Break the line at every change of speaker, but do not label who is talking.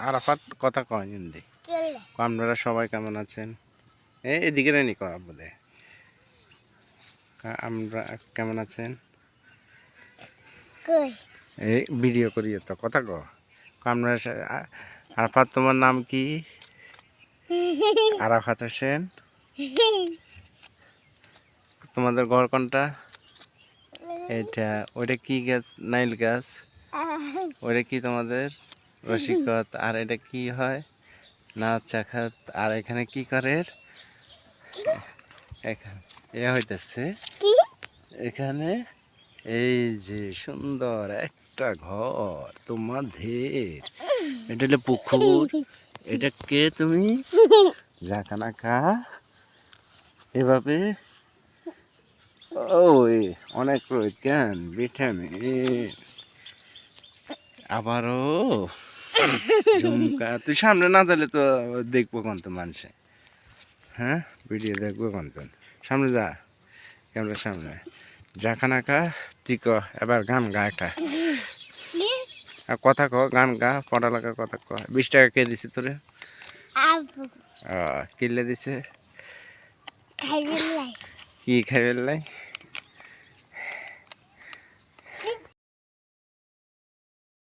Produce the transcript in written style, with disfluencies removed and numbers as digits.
আরাফাত কথা কয় হিন্দি। আপনারা সবাই কেমন আছেন? এদিকে নি করা বলে আমরা কেমন আছেন? এই ভিডিও করি তো কথা কো। আপনারা আরাফাত, তোমার নাম কি? আরাফাত হোসেন। তোমাদের ঘর কোনটা? এটা ওইটা কি গাছ? নাইল গাছ। ওইটা কি তোমাদের? রসিকত। আর এটা কি হয়? নাচ চাখাত। আর এখানে কি করে? এখানে হইতেছে এখানে এই যে সুন্দর একটা ঘর তোমাদের। এটা হলো পুকুর। এটা কে তুমি? জাকানাকা এভাবে ওই অনেক প্রয়োজন ভিটামিন। আবারও ঝুমকা। তুই সামনে না যালে তো দেখবো কোন তো মানুষে। হ্যাঁ, ভিডিও দেখবো কোন সামনে যা, ক্যামেরার সামনে। জাকানাকা তুই ক এবার গান গা একটা। আর কথা ক, গান গা, পড়ালেখার কথা ক। 20 টাকা কে দিছে তোরে? কিনলে দিছে? কি খাইবে লাই?